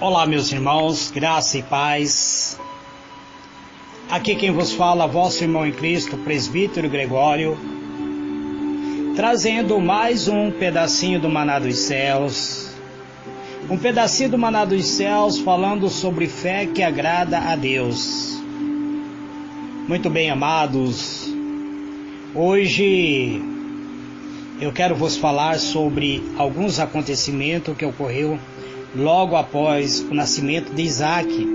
Olá, meus irmãos, graça e paz. Aqui quem vos fala, vosso irmão em Cristo, presbítero Gregório, trazendo mais um pedacinho do Maná dos Céus. Um pedacinho do Maná dos Céus falando sobre fé que agrada a Deus. Muito bem, amados, hoje eu quero vos falar sobre alguns acontecimentos que ocorreu logo após o nascimento de Isaac.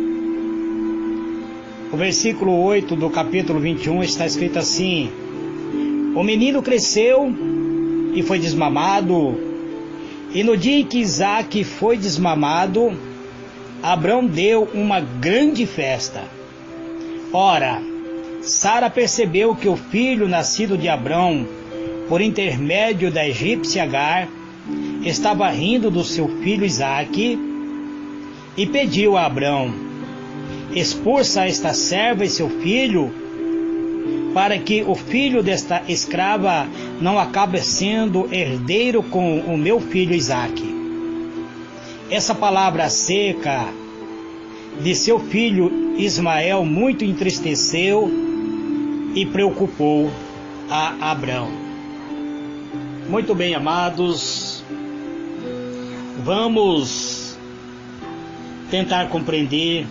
O versículo 8 do capítulo 21 está escrito assim: o menino cresceu e foi desmamado, e no dia em que Isaac foi desmamado, Abrão deu uma grande festa. Ora, Sara percebeu que o filho nascido de Abrão, por intermédio da egípcia Agar, estava rindo do seu filho Isaque, e pediu a Abrão: expulsa esta serva e seu filho, para que o filho desta escrava não acabe sendo herdeiro com o meu filho Isaque. Essa palavra seca de seu filho Ismael muito entristeceu e preocupou a Abrão. Muito bem, amados, vamos tentar compreender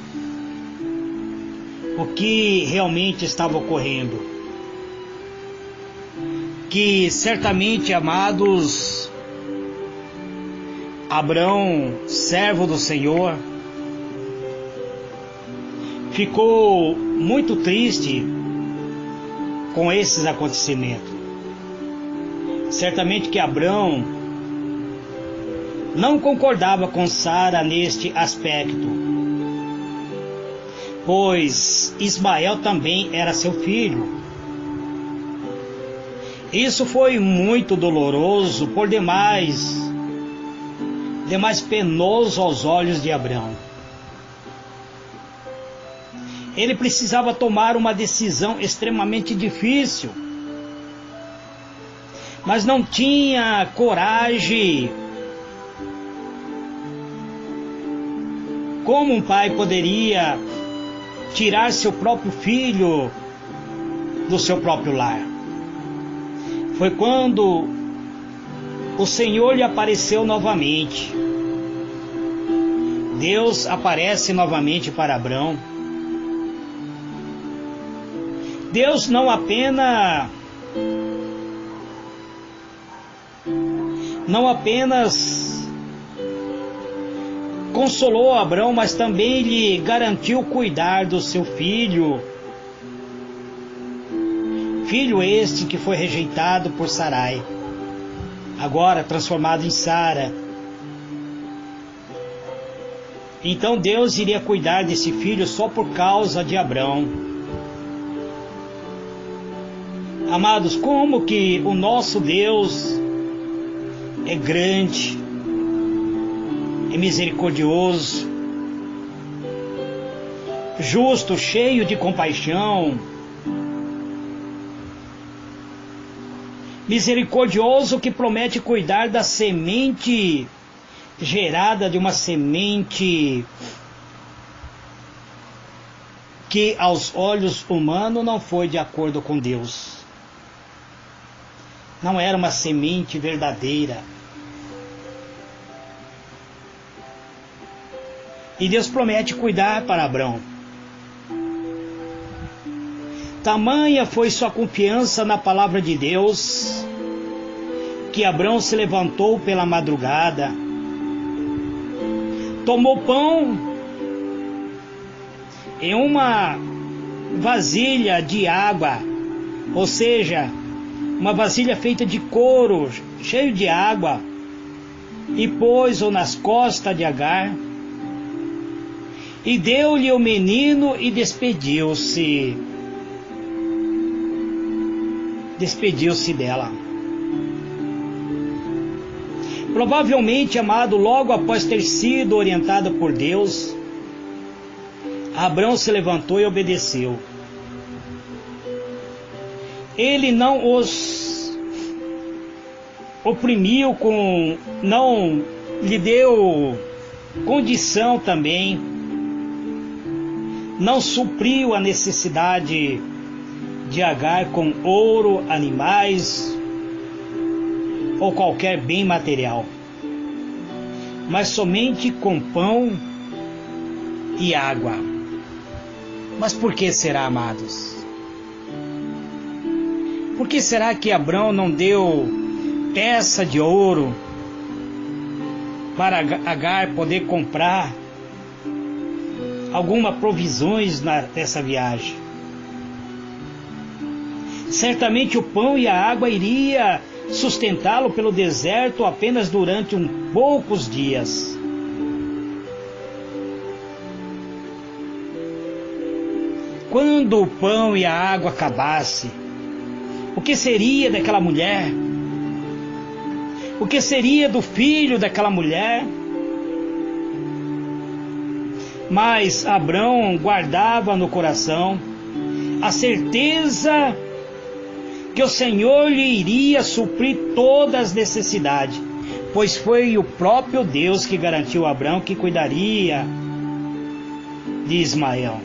o que realmente estava ocorrendo. Que certamente, amados, Abrão, servo do Senhor, ficou muito triste com esses acontecimentos. Certamente que Abrão não concordava com Sara neste aspecto, pois Ismael também era seu filho. Isso foi muito doloroso, por demais penoso aos olhos de Abrão. Ele precisava tomar uma decisão extremamente difícil, mas não tinha coragem. Como um pai poderia tirar seu próprio filho do seu próprio lar? Foi quando o Senhor lhe apareceu novamente. Deus aparece novamente para Abrão. Deus não apenas consolou Abrão, mas também lhe garantiu cuidar do seu filho. Filho este que foi rejeitado por Sarai, agora transformado em Sara. Então Deus iria cuidar desse filho só por causa de Abrão. Amados, como que o nosso Deus é grande, é misericordioso, justo, cheio de compaixão, misericordioso, que promete cuidar da semente gerada de uma semente que aos olhos humanos não foi de acordo com Deus. Não era uma semente verdadeira. E Deus promete cuidar para Abrão. Tamanha foi sua confiança na palavra de Deus, que Abrão se levantou pela madrugada, tomou pão em uma vasilha de água, ou seja, uma vasilha feita de couro, cheio de água, e pôs-o nas costas de Agar, e deu-lhe o menino e despediu-se dela. Provavelmente, amado, logo após ter sido orientado por Deus, Abrão se levantou e obedeceu. Ele não os oprimiu, não lhe deu condição também não supriu a necessidade de Agar com ouro, animais ou qualquer bem material, mas somente com pão e água. Mas por que será, amados? Por que será que Abrão não deu peça de ouro para Agar poder comprar algumas provisões nessa viagem? Certamente o pão e a água iria sustentá-lo pelo deserto apenas durante poucos dias. Quando o pão e a água acabasse, o que seria daquela mulher? O que seria do filho daquela mulher? Mas Abrão guardava no coração a certeza que o Senhor lhe iria suprir todas as necessidades, pois foi o próprio Deus que garantiu a Abrão que cuidaria de Ismael.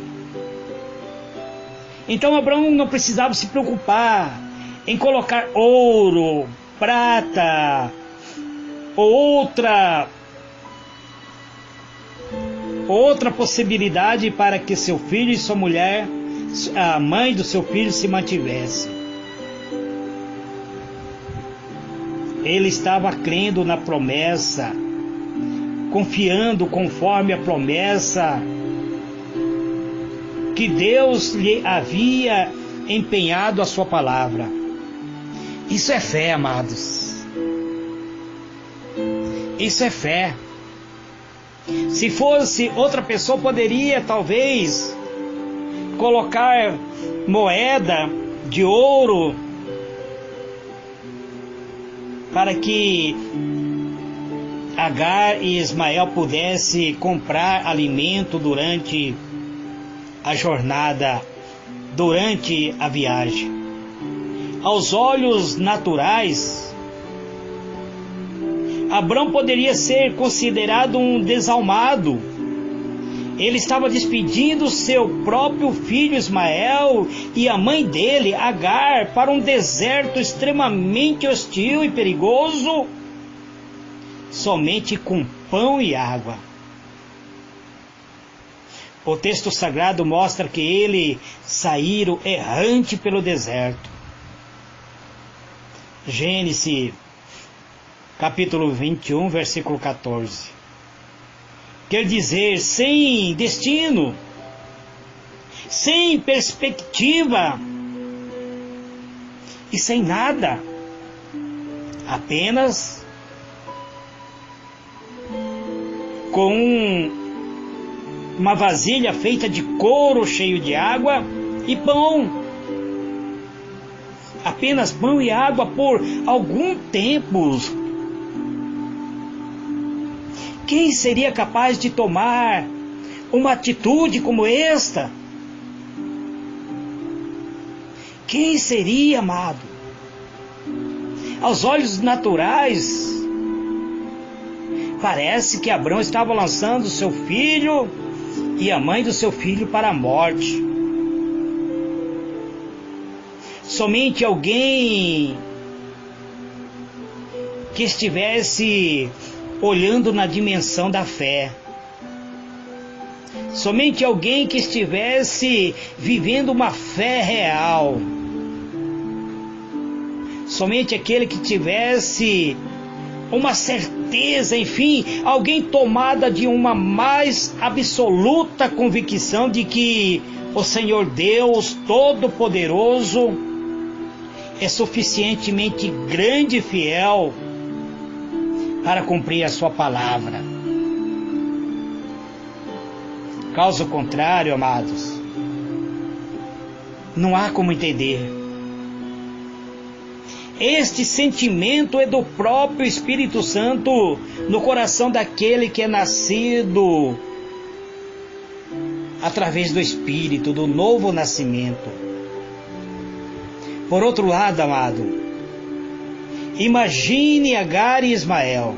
Então Abrão não precisava se preocupar em colocar ouro, prata ou outra possibilidade para que seu filho e sua mulher, a mãe do seu filho, se mantivesse. Ele estava crendo na promessa, confiando conforme a promessa que Deus lhe havia empenhado a sua palavra. Isso é fé, amados. Isso é fé. Se fosse outra pessoa, poderia talvez colocar moeda de ouro para que Agar e Ismael pudessem comprar alimento durante a jornada, durante a viagem. Aos olhos naturais, Abrão poderia ser considerado um desalmado. Ele estava despedindo seu próprio filho Ismael e a mãe dele, Agar, para um deserto extremamente hostil e perigoso, somente com pão e água. O texto sagrado mostra que eles saíram errante pelo deserto. Gênesis capítulo 21, versículo 14. Quer dizer, sem destino, sem perspectiva e sem nada, apenas com uma vasilha feita de couro cheio de água e pão. Apenas pão e água por algum tempo. Quem seria capaz de tomar uma atitude como esta? Quem seria, amado? Aos olhos naturais, parece que Abrão estava lançando seu filho e a mãe do seu filho para a morte. Somente alguém que estivesse olhando na dimensão da fé, somente alguém que estivesse vivendo uma fé real, somente aquele que tivesse uma certeza, enfim, alguém tomada de uma mais absoluta convicção de que o Senhor Deus Todo-Poderoso é suficientemente grande e fiel para cumprir a sua palavra. Caso contrário, amados, não há como entender. Este sentimento é do próprio Espírito Santo no coração daquele que é nascido através do Espírito, do novo nascimento. Por outro lado, amado, imagine Agar e Ismael.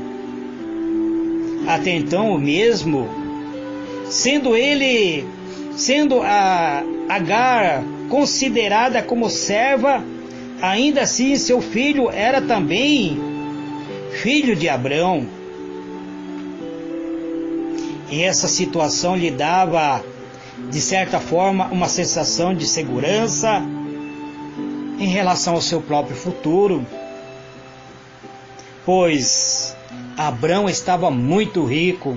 até então o mesmo, sendo a Agar considerada como serva, ainda assim seu filho era também filho de Abrão. E essa situação lhe dava, de certa forma, uma sensação de segurança em relação ao seu próprio futuro, pois Abrão estava muito rico,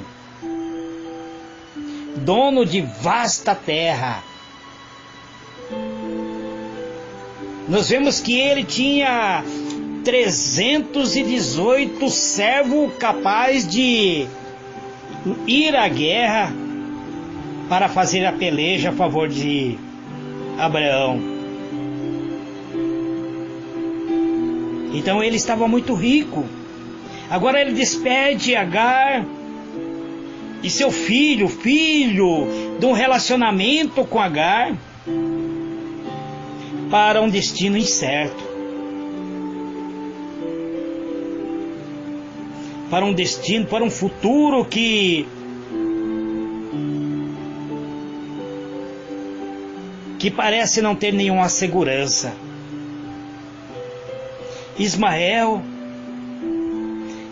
dono de vasta terra. Nós vemos que ele tinha 318 servos capazes de ir à guerra para fazer a peleja a favor de Abraão. Então ele estava muito rico. Agora ele despede Agar e seu filho de um relacionamento com Agar, para um destino incerto, para um destino, para um futuro que parece não ter nenhuma segurança. Ismael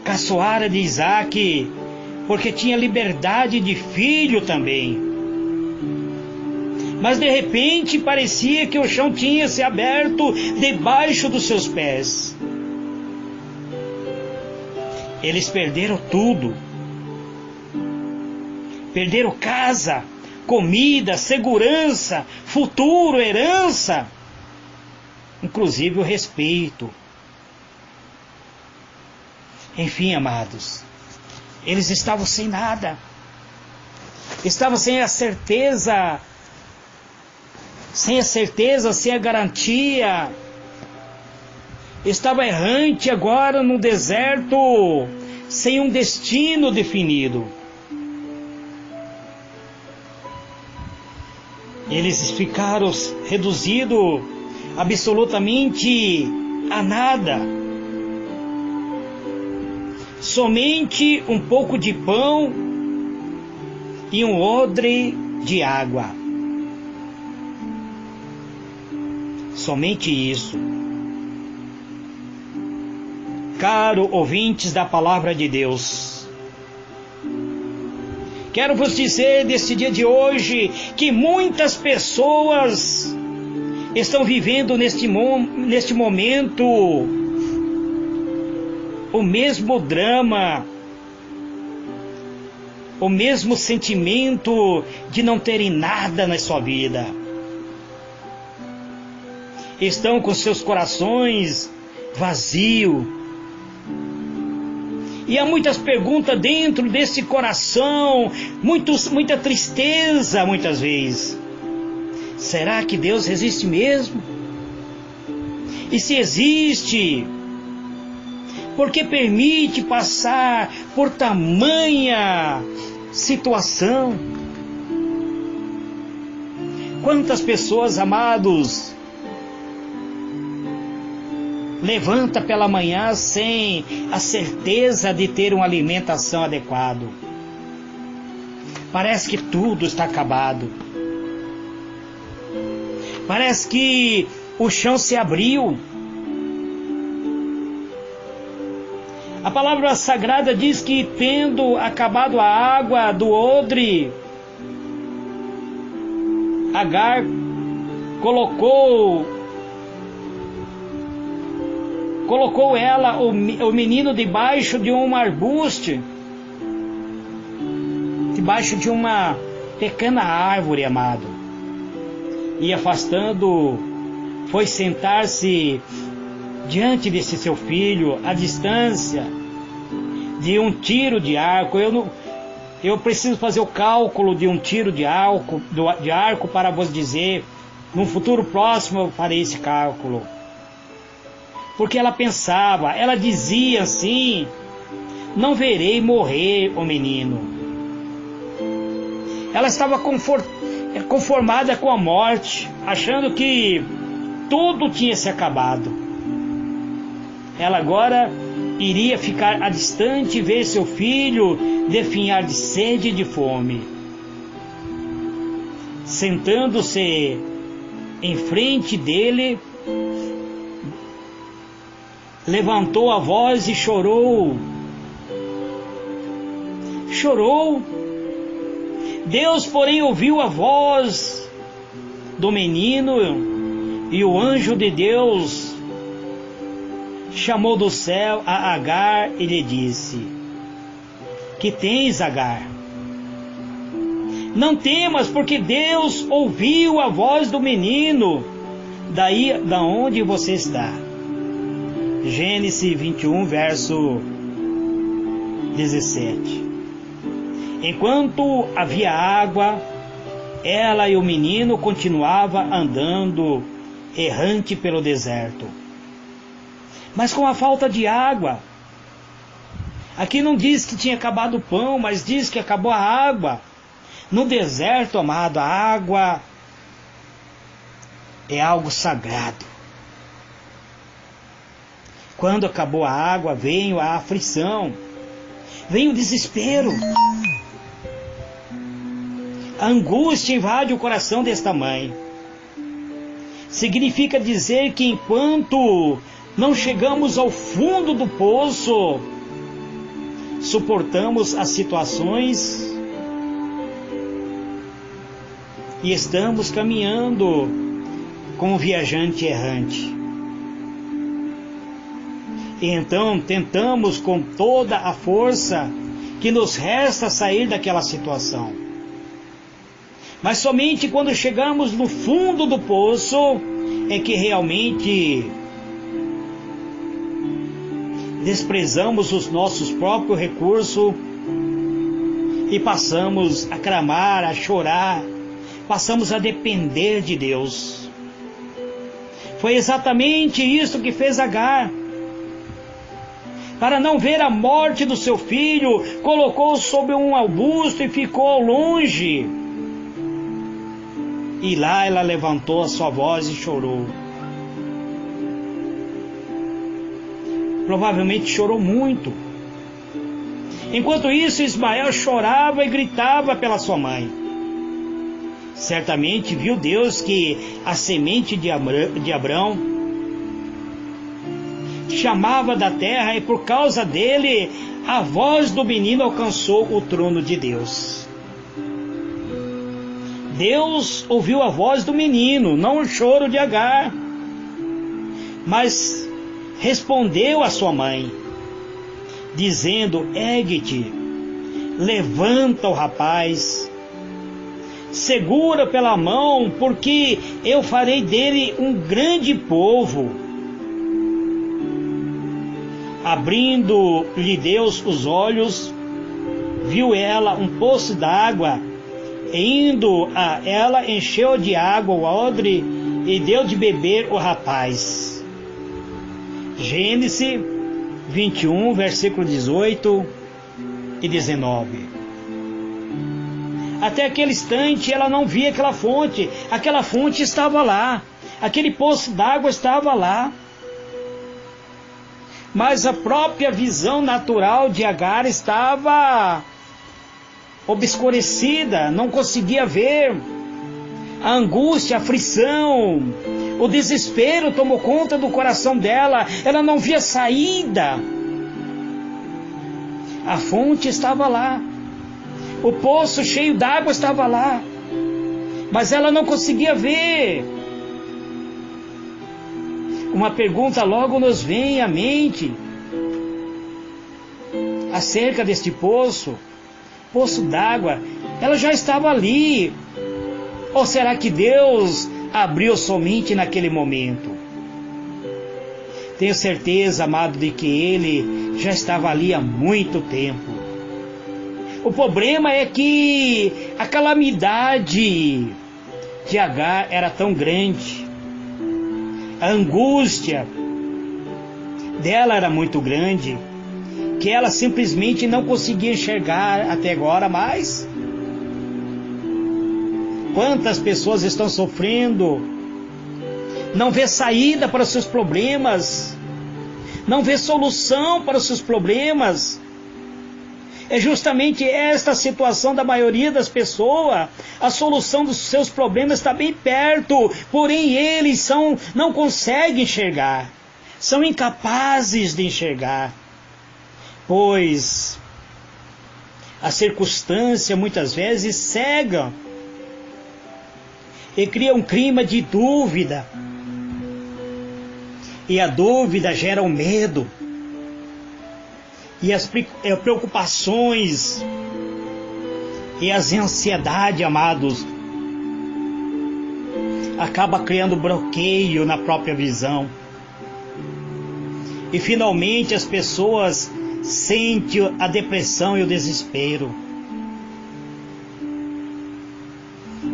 caçoara de Isaac, porque tinha liberdade de filho também. Mas de repente parecia que o chão tinha se aberto debaixo dos seus pés. Eles perderam tudo. Perderam casa, comida, segurança, futuro, herança, inclusive o respeito. Enfim, amados, eles estavam sem nada. Estavam sem a certeza, sem a garantia. Estava errante agora no deserto, sem um destino definido. Eles ficaram reduzidos absolutamente a nada. Somente um pouco de pão e um odre de água. Somente isso. Caro ouvintes da palavra de Deus, quero vos dizer neste dia de hoje que muitas pessoas estão vivendo neste momento o mesmo drama, o mesmo sentimento de não terem nada na sua vida. Estão com seus corações vazios. E há muitas perguntas dentro desse coração, muita tristeza muitas vezes. Será que Deus existe mesmo? E se existe, por que permite passar por tamanha situação? Quantas pessoas, amados, levanta pela manhã sem a certeza de ter uma alimentação adequada. Parece que tudo está acabado. Parece que o chão se abriu. A palavra sagrada diz que, tendo acabado a água do odre, Agar colocou ela, o menino, debaixo de um arbusto, debaixo de uma pequena árvore, amado. E afastando, foi sentar-se diante desse seu filho, à distância de um tiro de arco. Eu preciso fazer o cálculo de um tiro de arco para vos dizer. No futuro próximo eu farei esse cálculo. Porque ela pensava, ela dizia assim: não verei morrer o menino. Ela estava conformada com a morte, achando que tudo tinha se acabado. Ela agora iria ficar a distante e ver seu filho definhar de sede e de fome. Sentando-se em frente dele, levantou a voz e chorou. Chorou. Deus, porém, ouviu a voz do menino, e o anjo de Deus chamou do céu a Agar e lhe disse: que tens, Agar? Não temas, porque Deus ouviu a voz do menino, daí da onde você está. Gênesis 21, verso 17. Enquanto havia água, ela e o menino continuavam andando errante pelo deserto. Mas com a falta de água, aqui não diz que tinha acabado o pão, mas diz que acabou a água. No deserto, amado, a água é algo sagrado. Quando acabou a água, veio a aflição, veio o desespero. A angústia invade o coração desta mãe. Significa dizer que enquanto não chegamos ao fundo do poço, suportamos as situações e estamos caminhando como viajante errante. E então tentamos com toda a força que nos resta sair daquela situação. Mas somente quando chegamos no fundo do poço é que realmente desprezamos os nossos próprios recursos e passamos a clamar, a chorar, passamos a depender de Deus. Foi exatamente isso que fez Agar. Para não ver a morte do seu filho, colocou sobre um arbusto e ficou longe. E lá ela levantou a sua voz e chorou. Provavelmente chorou muito. Enquanto isso, Ismael chorava e gritava pela sua mãe. Certamente viu Deus que a semente de Abrão chamava da terra, e por causa dele a voz do menino alcançou o trono de Deus. Deus ouviu a voz do menino, não o choro de Agar, mas respondeu a sua mãe, dizendo: ergue-te, levanta o rapaz, segura pela mão, porque eu farei dele um grande povo. Abrindo-lhe Deus os olhos, viu ela um poço d'água, e indo a ela, encheu de água o odre e deu de beber o rapaz. Gênesis 21, versículo 18 e 19. Até aquele instante ela não via aquela fonte estava lá, aquele poço d'água estava lá. Mas a própria visão natural de Agar estava obscurecida, não conseguia ver. A angústia, a aflição, o desespero tomou conta do coração dela, ela não via saída. A fonte estava lá, o poço cheio d'água estava lá, mas ela não conseguia ver. Uma pergunta logo nos vem à mente acerca deste poço d'água. Ela já estava ali, ou será que Deus abriu somente naquele momento? Tenho certeza, amado, de que ele já estava ali há muito tempo. O problema é que a calamidade de Agar era tão grande, a angústia dela era muito grande, que ela simplesmente não conseguia enxergar até agora mais. Quantas pessoas estão sofrendo, não vê saída para os seus problemas, não vê solução para os seus problemas. É justamente esta a situação da maioria das pessoas. A solução dos seus problemas está bem perto, porém eles não conseguem enxergar. São incapazes de enxergar, pois a circunstância muitas vezes cega e cria um clima de dúvida. E a dúvida gera o medo. E as preocupações e as ansiedades, amados, acaba criando bloqueio na própria visão. E finalmente as pessoas sentem a depressão e o desespero.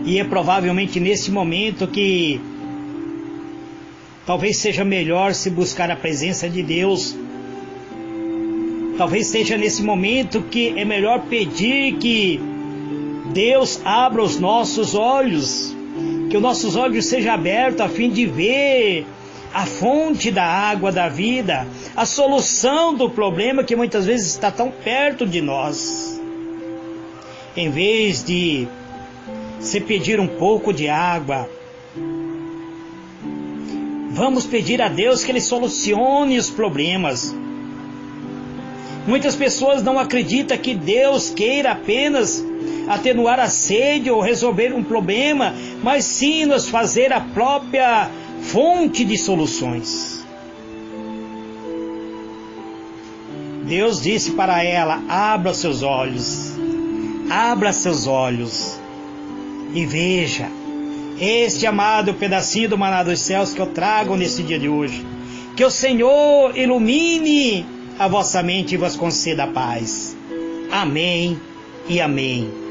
E é provavelmente nesse momento que talvez seja melhor se buscar a presença de Deus. Talvez seja nesse momento que é melhor pedir que Deus abra os nossos olhos, que os nossos olhos sejam abertos a fim de ver a fonte da água da vida, a solução do problema que muitas vezes está tão perto de nós. Em vez de se pedir um pouco de água, vamos pedir a Deus que Ele solucione os problemas. Muitas pessoas não acreditam que Deus queira apenas atenuar a sede ou resolver um problema, mas sim nos fazer a própria fonte de soluções. Deus disse para ela: abra seus olhos e veja este amado pedacinho do maná dos céus que eu trago nesse dia de hoje. Que o Senhor ilumine a vossa mente e vos conceda paz. Amém e amém.